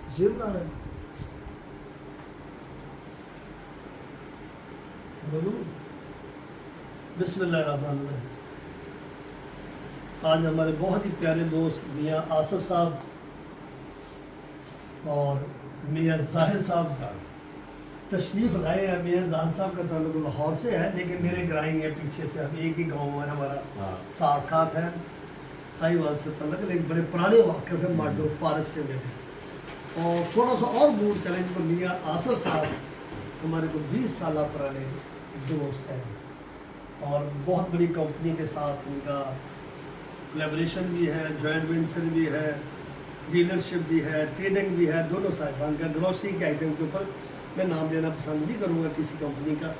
तस्वीर बना रहे हैं। बोलूं बिस्मिल्लाहिर्रहमानिर्रहीम। आज हमारे बहुत ही प्यारे दोस्त मियाँ आसिफ साहब और मियाँ जाहिद साहब तशरीफ़ लाए हैं। मियाँ जाहिद साहब का ताल्लुक लाहौर से है, लेकिन मेरे ग्राई है पीछे से, हम एक ही गांव में हमारा साथ साथ है, साहिवाल से ताल्लुक, लेकिन बड़े पुराने वाक़िफ़ है माडो पार्क से मेरे। और थोड़ा सा और दूर चलें तो मियाँ आसिफ साहब हमारे को 20 साल पुराने दोस्त हैं और बहुत बड़ी कंपनी के साथ इनका कोलैबोरेशन भी है, जॉइंट वेंचर भी है, डीलरशिप भी है, ट्रेडिंग भी है, दोनों साहिबान का। ग्रॉसरी के आइटम के ऊपर मैं नाम लेना पसंद नहीं करूँगा किसी कंपनी का।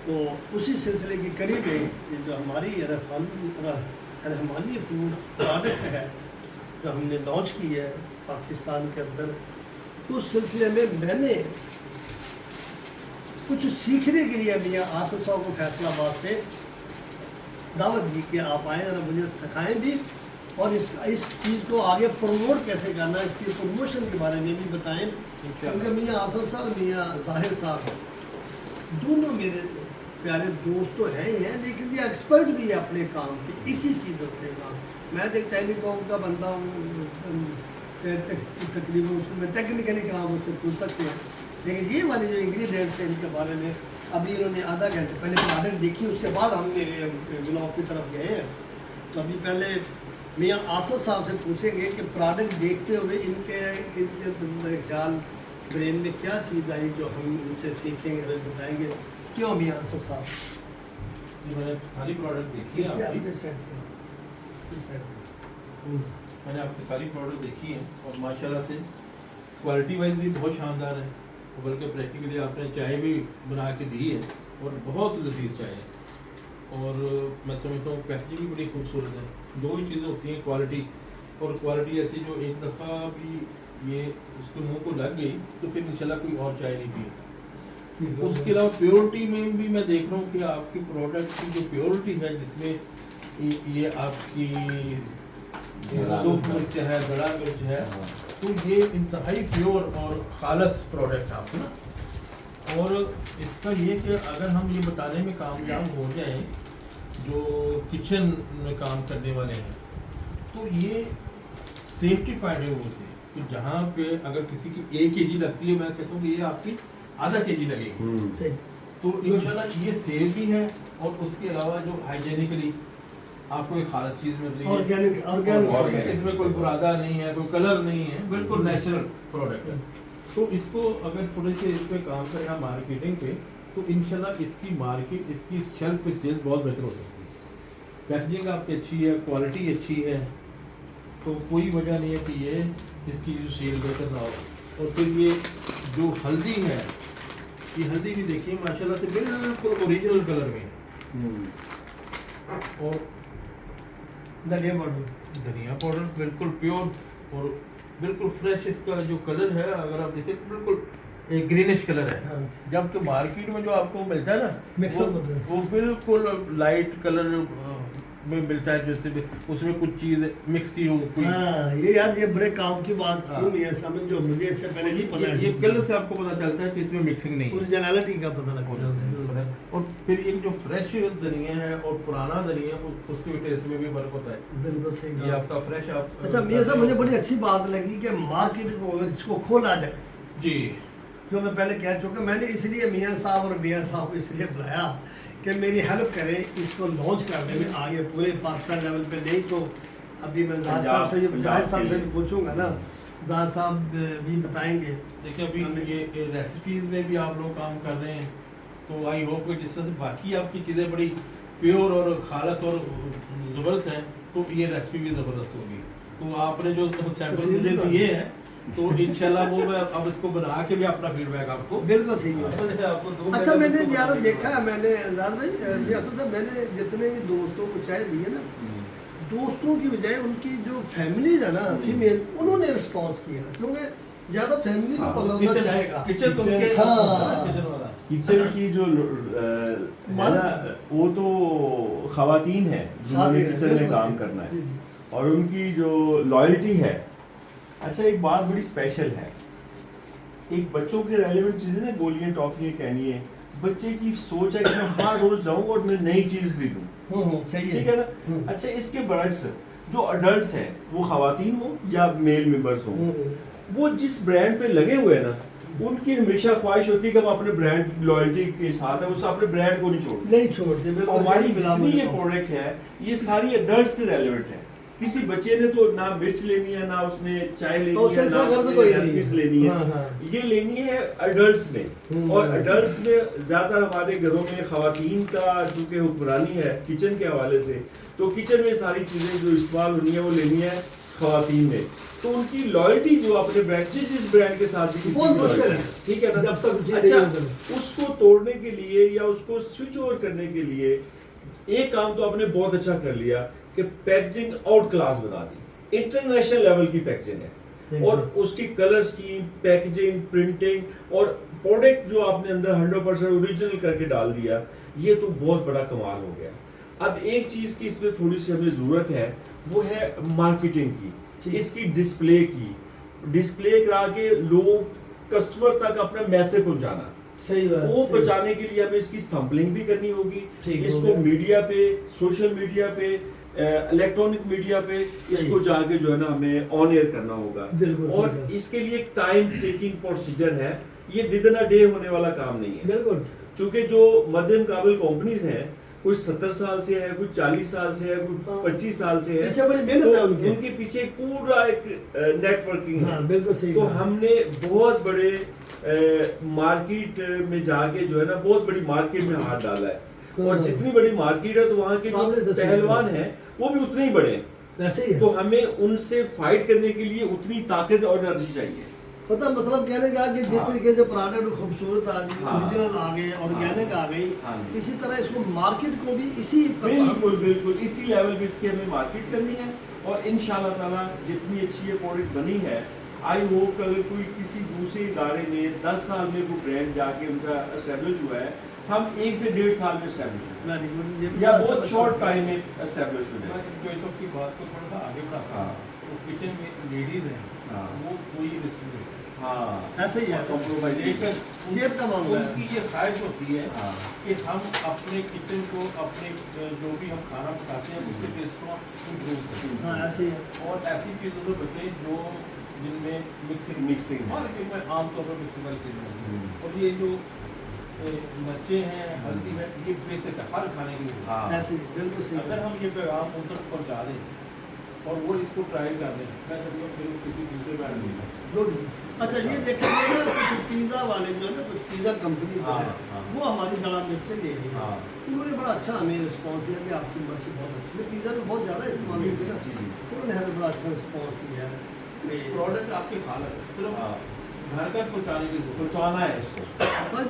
तो उसी सिलसिले की कड़ी में ये जो हमारी रहमानी फूड प्रोडक्ट है जो हमने लॉन्च की है पाकिस्तान के अंदर, उस सिलसिले में मैंने कुछ सीखने के लिए मियाँ आसिफ साहब को फैसलाबाद से दावत दी कि आप आएँ और मुझे सिखाएं भी, और इस चीज़ को आगे प्रमोट कैसे करना है, इसकी प्रमोशन के बारे में भी बताएं। क्योंकि मियाँ आसिफ साहब, मियाँ जाहिद साहब दोनों मेरे प्यारे दोस्त तो हैं ही हैं, लेकिन ये एक्सपर्ट भी है अपने काम के, इसी चीज़ों के काम। मैं तो एक टेलीकॉम का बंदा हूँ, तकरीबन उसको मैं टेक्निकली काम उससे पूछ सकते हैं, लेकिन ये वाले जो इंग्रेडिएंट्स हैं इनके बारे में अभी इन्होंने आधा घंटे पहले प्रोडक्ट देखी, उसके बाद हमने ब्लॉग की तरफ गए हैं। तो अभी पहले मियाँ आसिफ साहब से पूछेंगे कि प्रोडक्ट देखते हुए इनके मेरे ख्याल ब्रेन में क्या चीज़ आई जो हम इनसे सीखेंगे, हमें बताएंगे। क्यों मियाँ आसिफ साहब? मैंने सारी प्रोडक्ट देखी है, मैंने आपकी सारी प्रोडक्ट देखी है और माशाल्लाह से क्वालिटी वाइज भी बहुत शानदार है, बल्कि प्रैक्टिकली आपने चाय भी बना के दी है और बहुत लजीज चाय है। और मैं समझता हूँ पैकेजिंग भी बड़ी खूबसूरत है। दो ही चीज़ें होती हैं, क्वालिटी, और क्वालिटी ऐसी जो एक दफ़ा भी ये उसके मुंह को लग गई तो फिर इंशाल्लाह कोई और चाय नहीं पिएगा। उसके अलावा प्योरिटी में भी मैं देख रहा हूँ कि आपकी प्रोडक्ट की जो प्योरिटी है, जिसमें ये आपकी मिर्च है, बड़ा मिर्च है, तो ये इंतहाई प्योर और खालस प्रोडक्ट है आपको ना। और इसका ये कि अगर हम ये बताने में कामयाब हो जाएं जो किचन में काम करने वाले हैं, तो ये सेफ्टी पॉइंट है वो से कि जहाँ पे अगर किसी की 1 kg लगती है, मैं कहता हूँ कि ये आपकी आधा kg लगेगी। तो इंशाल्लाह ये सेफ भी है और उसके अलावा जो हाइजेनिकली आपको एक खास चीज़ मिल रही है, ऑर्गेनिक, इसमें कोई बुरादा नहीं है, कोई कलर नहीं है, बिल्कुल नेचुरल प्रोडक्ट है। तो इसको अगर थोड़े से इस पे काम करें हम मार्केटिंग पे, तो इंशाल्लाह इसकी मार्केट, इसकी शेल्फ पे सेल्स बहुत बेहतर हो सकती है। पैकेजिंग आपकी अच्छी है, क्वालिटी अच्छी है, तो कोई वजह नहीं है कि ये इसकी जो सेल बेहतर ना हो। और फिर ये जो हल्दी है, ये हल्दी भी देखिए माशाल्लाह से बिल्कुल ओरिजिनल कलर में है। और धनिया पाउडर बिल्कुल प्योर और बिल्कुल फ्रेश, इसका जो कलर है अगर आप देखें बिल्कुल एक ग्रीनिश कलर है। हाँ। जब तो मार्केट में जो आपको मिलता है ना, वो बिल्कुल लाइट कलर में मिलता है, जैसे उसमें कुछ चीज़ मिक्स की हो। हाँ, ये यार ये बड़े काम की बात थी मियां साहब, जो मुझे इससे पहले नहीं पता है। ये कलर से आपको पता चलता है कि इसमें मिक्सिंग नहीं है, ओरिजिनलिटी का पता लगता है। और फिर एक जो फ्रेश धनिया है और पुराना धनिया है, उसके टेस्ट में भी फर्क होता है। बिल्कुल सही। ये आपका फ्रेश आप। अच्छा मियां साहब, मुझे बड़ी अच्छी बात लगी कि मार्केट को अगर इसको खोला जाए, जी, जो मैं पहले कह चुका, मैंने इसलिए मियां साहब और मियां साहब को इसलिए बुलाया कि मेरी हेल्प करें इसको लॉन्च करने में आगे पूरे पाकिस्तान लेवल पे। नहीं तो अभी मैं जाहिद साहब से भी पूछूंगा ना, जाहिद साहब भी बताएंगे। देखिए अभी ये रेसिपीज़ में भी आप लोग काम कर रहे हैं, तो आई होप कि जिस तरह से बाकी आपकी चीज़ें बड़ी प्योर और खालस और ज़बरदस्त हैं, तो ये रेसिपी भी ज़बरदस्त होगी। तो आपने जो सैंपल मुझे दिए हैं, तो इंशाल्लाह वो मैं अब इसको बना के भी अपना फीडबैक आपको बिल्कुल सही है। आपको अच्छा, मैंने ज़्यादा देखा है, मैंने जाहिद भाई असल में मैंने जितने भी दोस्तों को चाय दी है ना, दोस्तों की बजाय उनकी जो फैमिलीज है ना, फीमेल, उन्होंने रिस्पॉन्स किया, क्योंकि ज़्यादा फैमिली को पता होना चाहेगा। किचन की जो है ना, वो तो खवातीन है जिन्होंने किचन में काम करना है, और उनकी जो लॉयल्टी है अच्छा एक बात बड़ी स्पेशल है, एक बच्चों के रेलेवेंट चीजें ना, गोलियां टॉफियां कहनी है, बच्चे की सोच है कि मैं हर रोज जाऊं और मैं नई चीज खरीदूं, सही ठीक है ना। अच्छा इसके बरक्स जो अडल्ट्स हैं, वो खवातीन हो या मेल मेंबर्स हो, वो जिस ब्रांड पे लगे हुए हैं ना, उनकी हमेशा ख्वाहिश होती है कि हम अपने ब्रांड लॉयल्टी के साथ है, वो अपने ब्रांड को नहीं छोड़ते। नहीं छोड़ते, बिल्कुल। हमारी जितनी ये प्रोडक्ट है ये सारी अडल्ट से रेलेवेंट है। किसी बच्चे ने तो ना मिर्च लेनी है, ना उसने चाय लेनी है, ना उसने रेसिपीज लेनी है, ये लेनी है अडल्ट्स में। और अडल्ट्स में ज्यादातर हमारे घरों में खवातीन का चूंकि हुक्मरानी है किचन के हवाले से, तो किचन में सारी चीजें जो इस्तेमाल होनी है वो लेनी है खवातीन ने। तो उनकी लॉयल्टी जो अपने ब्रांड, जिस ब्रांड के साथ भी किसी बहुत मुश्किल है, ठीक है ना, जब तक अच्छा उसको तोड़ने के लिए या उसको स्विच ओवर करने के लिए एक काम तो आपने बहुत अच्छा कर लिया कि पैकेजिंग आउट क्लास बना दी, इंटरनेशनल लेवल की पैकेजिंग है, और उसकी कलर स्कीम, पैकेजिंग, प्रिंटिंग और प्रोडक्ट जो आपने अंदर 100% ओरिजिनल करके डाल दिया, ये तो बहुत बड़ा कमाल हो गया। अब एक चीज की इसमें थोड़ी सी हमें जरूरत है, वो है मार्केटिंग की, इसकी डिस्प्ले की, डिस्प्ले करा के लोग कस्टमर तक अपना मैसेज पहुंचाना। सही बात, वो पहुंचाने के लिए हमें इसकी सैम्पलिंग भी करनी होगी, इसको मीडिया पे, सोशल मीडिया पे, इलेक्ट्रॉनिक मीडिया पे इसको जाके जो है ना हमें ऑन एयर करना होगा। और इसके लिए एक टाइम टेकिंग प्रोसीजर है, ये विद इन अ डे होने वाला काम नहीं है। बिल्कुल। क्योंकि जो मध्यम काबिल कंपनीज हैं, कुछ 70 साल से है, कुछ 40 साल से है, कुछ 25 साल से है, पीछे बड़ी मेहनत है उनकी, उनके पीछे पूरा एक नेटवर्किंग है। बिल्कुल सही। तो हमने बहुत बड़े मार्केट में जाके जो है ना, बहुत बड़ी मार्केट में हाथ डाला है, और जितनी बड़ी मार्केट है तो वहाँ के जो पहलवान हैं वो भी उतने ही बड़े हैं। ऐसे ही है। तो हमें उनसे फाइट करने के लिए उतनी ताकत और एनर्जी चाहिए। पता मतलब कहने का कि जिस तरीके से प्रोडक्ट खूबसूरत आ गई, ओरिजिनल आ गए, ऑर्गेनिक आ गई, इसी तरह इसको मार्केट को भी इसी बिल्कुल बिल्कुल इसी लेवल पे इसकी हमें मार्केट करनी है। और इंशाल्लाह ताला जितनी अच्छी ये प्रोडक्ट बनी है, आई होप अगर कोई किसी दूसरे इदारे में 10 साल में कोई ब्रांड जाके उनका एस्टेब्लिश हुआ है, हम 1 से 1.5 साल में एस्टेब्लिश हो या बहुत शॉर्ट टाइम में एस्टेब्लिश हो जाए। जो इस वक्त की बात को थोड़ा सा आगे बढ़ाता है, तो किचन में लेडीज हैं, वो कोई रिस्क नहीं है। ऐसे ही है, कॉम्प्रोमाइज सेहत का मामला है। उनकी ये ख्वाहिश होती है कि हम अपने किचन को, अपने जो भी हम खाना पकाते हैं उसके टेस्ट को इम्प्रूव करें। ऐसे ही है। और ऐसी चीज़ों को बचें जो जिनमें मिक्सिंग मार्केट में आमतौर पर मिक्सिंग वाली चीज़ें होती हैं। और ये जो मिर्चें हैं, हल्दी है, ये बेसिक है हर खाने के लिए। ऐसे ही बिल्कुल सही। अगर हम ये पैगाम उन तक पहुँचा दें और वो इसको ट्राई कर लें, मैं समझूँ फिर किसी दूसरे ब्रांड में गुड। अच्छा ये देखेंगे ना, कुछ पिज़्ज़ा वाले जो है ना, कुछ पिज़्ज़ा कंपनी जो है, वो हमारी जड़ा मिर्चें ले रही है। उन्होंने बड़ा अच्छा हमें रिस्पॉन्स दिया कि आपकी मिर्च बहुत अच्छी है, पिज़्ज़ा में बहुत ज़्यादा इस्तेमाल होती है ना, उन्होंने हमें बड़ा अच्छा रिस्पॉन्स दिया है। प्रोडक्ट आपके हालत सिर्फ घर तक पहुँचाना है इसको, बस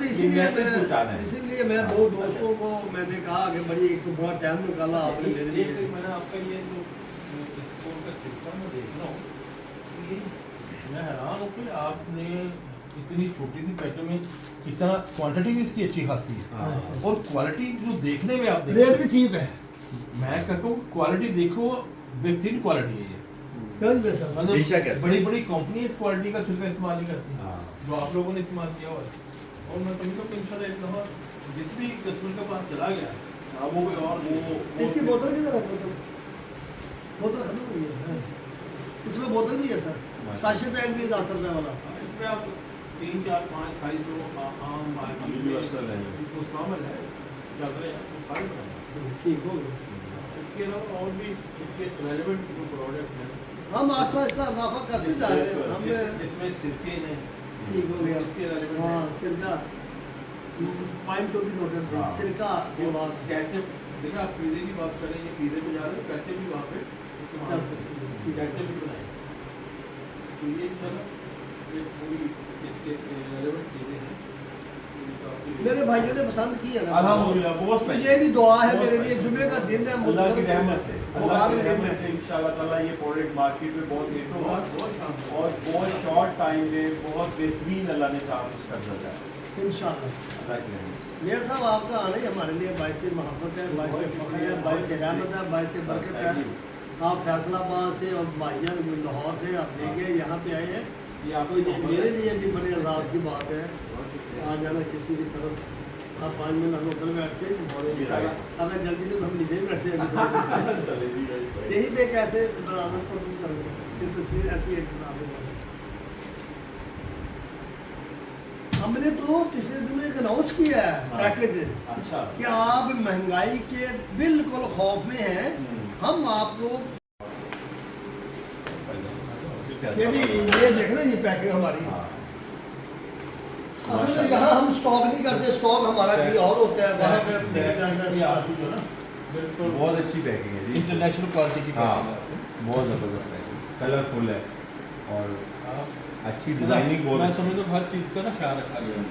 इसीलिए मैं 2 दोस्तों को मैंने कहा कि बड़ी एक बड़ा टाइम निकाला आपने मेरे लिए। मैंने आपका ये जो इसको उनका सिस्टम में देख रहा हूँ, मैं हैरान हूँ कि आपने इतनी छोटी सी पैकेट में इतना क्वांटिटी भी इसकी अच्छी खासी है, और क्वालिटी जो देखने में आप रेट भी चीप है। मैं कहता हूँ क्वालिटी देखो, बेहतरीन क्वालिटी है ये। मतलब बड़ी बड़ी कंपनी इस क्वालिटी का छिलका इस्तेमाल नहीं करती, जो आप लोगों ने इस्तेमाल किया हुआ है। और मैं समझता हूँ कि इंशाल्लाह एक दफ़ा जिस भी कस्टमर के पास चला गया वो और वो इसकी बोतल किधर है? बोतल खत्म हुई है। इसमें बोतल भी है सर, साशे बैग भी 10 रुपये वाला। इसमें आप 3, 4, 5 साइज जो आम मार्केट में तो शामिल है, चल रहे हैं, तो सारे बनाए ठीक हो गया। इसके अलावा और भी इसके रेलेवेंट जो प्रोडक्ट हैं, हम आस्ता आस्ता इजाफा करते जा रहे हैं। हम इसमें सिरके हैं, ठीक हो गया। इसके रेलेवेंट हाँ सिरका, पॉइंट टू बी नोटेड, सिरका के बाद कैचअप। देखिए आप पिज़्ज़े की बात करें, ये पिज़्ज़े पे जा रहे हैं, कैचअप भी वहाँ पे चल सकती है। कैचअप भी बनाए, तो ये इंशाल्लाह ये पूरी इसके रेलेवेंट चीज़ें हैं। मेरे भाइयों ने पसंद की है ना, अल्हम्दुलिल्लाह बहुत स्पेशल। ये भी दुआ है मेरे लिए, जुमे का दिन है, अल्लाह की रहमत से, मुबारक दिन है। इंशाल्लाह ताला ये प्रोडक्ट मार्केट में बहुत हिट होगा बहुत और बहुत शॉर्ट टाइम में बहुत बेहतरीन अल्लाह ने चाहा उसका रिजल्ट है इंशाल्लाह। अल्लाह की रहमत से। मेयर साहब आपका आना ही हमारे लिए बाइस मोहब्बत है, बाइस फ़ख्र है, बाइस रहमत है, बाइस बरकत है। आप फैसलाबाद से और भाईजान लाहौर से आप ले गए यहाँ पे आए हैं, ये तो आपको ये मेरे लिए भी बड़े एजाज़ की बात है। आ जाना किसी भी तरफ, आप 5 मिनट होटल में बैठते हैं, अगर जल्दी नहीं तो हम नीचे ही बैठते हैं। यही पे एक ऐसे बराबर को तुम करेंगे, ये तस्वीर ऐसी एक बना देंगे। हमने तो पिछले दिनों एक अनाउंस किया है पैकेज, अच्छा कि आप महंगाई के बिल्कुल खौफ में हैं, हम आपको ये भी ये देख रहे हैं, ये पैकिंग हमारी असल में यहाँ हम स्टॉक नहीं करते, स्टॉक हमारा कहीं और होता है, वहाँ पे हम लेके जाते ये हैं। आपकी जो ना बिल्कुल बहुत अच्छी पैकिंग है जी, इंटरनेशनल क्वालिटी की हाँ पैकिंग है आपकी। बहुत ज़बरदस्त पैकिंग, कलरफुल है और आप अच्छी डिजाइनिंग बहुत मैं समझता हूँ हर चीज़ का ना ख्याल रखा गया है।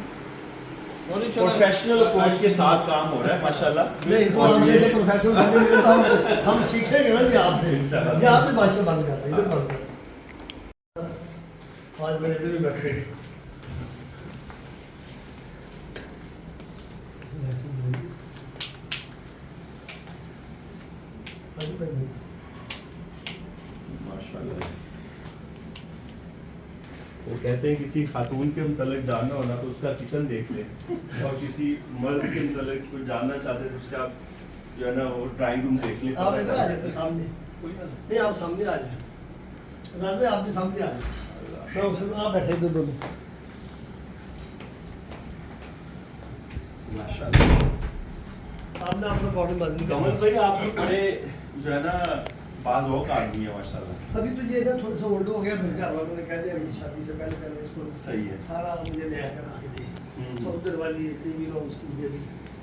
और इंशाल्लाह प्रोफेशनल अप्रोच के साथ काम हो रहा है माशाल्लाह। नहीं तो हम जैसे प्रोफेशनल बंदे मिले तो हम सीखेंगे ना जी आपसे, जी आप भी भाषण बंद करता, इधर बंद करता। आज मैंने इधर भी बैठे माशाल्लाह। वो कहते हैं किसी खातून के मतलब जानना होना तो उसका किचन देख ले, और किसी मर्द के मतलब कुछ जानना चाहते तो उसका जो है ना वो ड्राइंग रूम देख ले। आप ऐसे आ जाते सामने, कोई ना नहीं आप सामने आ जाए, अदाल में आप भी सामने आ जाए, मैं उसमें आप बैठे दो दोनों। माशाल्लाह। आपने अपना बॉटल बंद नहीं कमल करना। भाई आप तो बड़े जो है ना बाज़ आदमी है माशाल्लाह। अभी तो ये ना थोड़ा सा ओल्ड हो गया, मेरे घर वालों ने कह दिया कि शादी से पहले पहले इसको सही है। सारा मुझे नया करा के दे, सौदर वाली टीवी रूम्स की ये भी।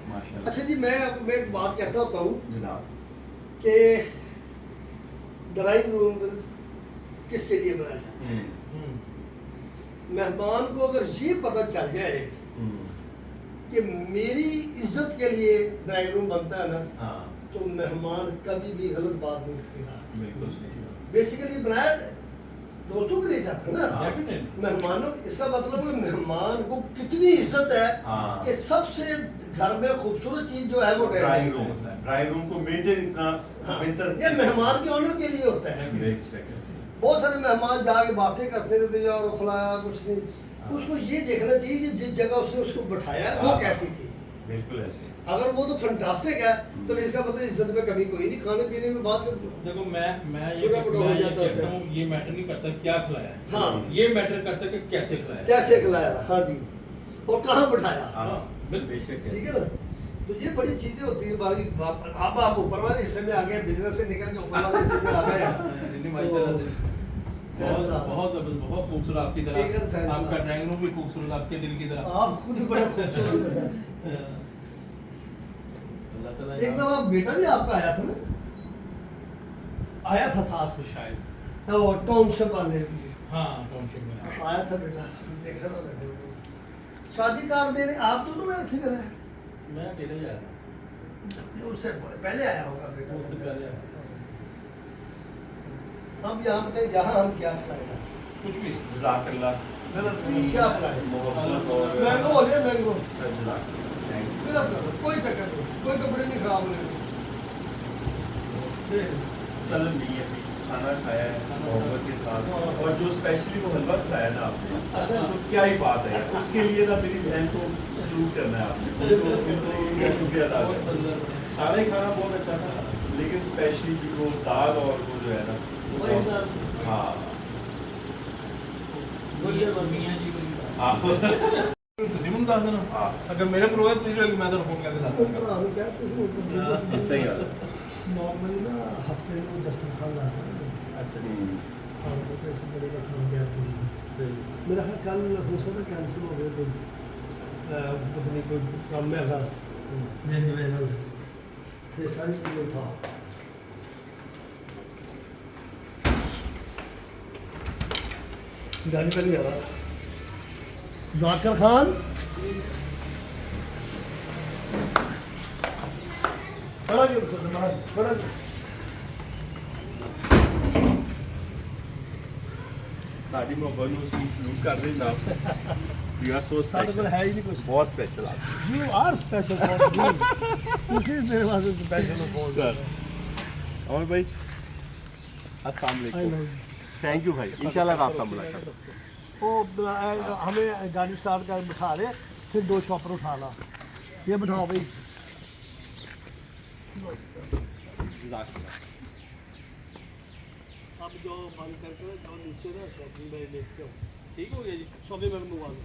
माशाल्लाह। अच्छा जी, मैं आपको मैं एक बात कहता होता हूँ जनाब कि ड्राइंग रूम किसके लिए बनाया जाता है। मेहमान को अगर ये पता चल जाए कि मेरी इज्जत के लिए ड्राइंग रूम बनता है ना, हाँ तो मेहमान कभी भी गलत बात नहीं करेगा। बिल्कुल सही बात। बेसिकली ब्रांड दोस्तों के लिए जाता है ना, डेफिनेटली मेहमानों, इसका मतलब है मेहमान को कितनी इज्जत है हाँ। कि सबसे घर में खूबसूरत चीज जो है वो ड्राइंग रूम को मेंटेन इतना बेहतर। ये मेहमान के ऑनर के लिए होता है। बहुत सारे मेहमान जाके बातें करते रहते हैं और फलाया कुछ नहीं, उसको ये देखना चाहिए कि जिस जगह उसने उसको बिठाया है, वो कैसी थी। बिल्कुल ऐसे। अगर वो तो फंटास्टिक है तो इसका मतलब इज्जत में कमी कोई नहीं, खाने पीने में बात कर। देखो मैं ये छोटा मोटा हो मैं ये जाता कहता है। हूँ ये मैटर नहीं करता क्या खिलाया है, हाँ। ये मैटर करता है कि कैसे खिलाया है। कैसे खिलाया, हाँ जी, और कहाँ बिठाया, हाँ बिल्कुल। बेशक ठीक है ना। तो ये बड़ी चीजें होती है बारी। अब आप ऊपर वाले हिस्से में आ गए, बिजनेस से निकल के ऊपर वाले हिस्से में आ गए नहीं, माशाल्लाह से। बहुत बहुत खूबसूरत आपकी एक तरह, फैसला। आपका ड्राइंग रूम भी खूबसूरत आपके दिल की तरह। आप खुद ही बड़े खूबसूरत है। अल्लाह ताला एक दफा बेटा भी आपका आया था ना, आया था साथ में शायद, वो टाउनशिप वाले, हाँ टाउनशिप में आया था बेटा, देखा था मैंने वो। शादी कार्ड देने आप दोनों में थे मेरा, मैं अकेले ही आया था। उससे पहले आया होगा बेटा। उससे पहले आया था। हम यहाँ बताए यहाँ हम क्या खिलाया, कुछ भी जज़ाकल्लाह। गलत नहीं, क्या खिलाया, मोहब्बत और मैंगो हो जाए मैंगो, सर जज़ाकल्लाह। Thank you. गलत गलत कोई चक्कर नहीं, कोई कपड़े नहीं खराब होने तलब नहीं है, खाना खाया है मोहब्बत के साथ, और जो स्पेशली वो हलवा खिलाया ना आपने, अच्छा। तो क्या ही बात है यार। उसके लिए ना मेरी बहन को सलूट करना है आपने, उनका शुक्रिया अदा बहुत करना है। मजेदार। सारा ही खाना बहुत अच्छा था, लेकिन स्पेशली वो दाल और वो जो है ना वो वही बहुत- बात। हाँ मियां जी मेरी बात। हाँ जिम्मन दादा ना, हाँ। अगर मेरे प्रोग्राम पूरी होगी मैं तो फोन करके दादा इससे ही आता नॉर्मली ना हफ्ते में दस्तरखान लाता है, अच्छा खाने को कैसे मिलेगा, खाना तैयार करेंगे। मेरा ख्याल कल हो सकता कैंसिल हो गया, कोई पता नहीं कोई काम में था देने में, ये सारी चीज़ें उठा। गाड़ी पर नहीं आ रहा जाकिर खान, खड़ा क्यों खड़ा ਸਾਡੀ ਮੁਹੱਬਤ ਨੂੰ ਅਸੀਂ ਸਲੂਟ ਕਰਦੇ ਜਨਾਬ। ਯੂ ਆਰ ਸੋ साढ़े को है ही नहीं कुछ। बहुत स्पेशल आप You are special for me. This is मेरे वास्ते special for सर। अमर भाई अस्सलाम वालेकुम। थैंक यू भाई, इंशाल्लाह राब्ता मुलाकात। वो हमें गाड़ी स्टार्ट कर बिठा रहे, फिर 2 शॉपर उठा ला, ये बिठाओ भाई। अब जो बंद करके ना, जो नीचे ना शॉपिंग बैग लेके आओ। ठीक हो गया जी। शॉपिंग बैग मंगवा लो।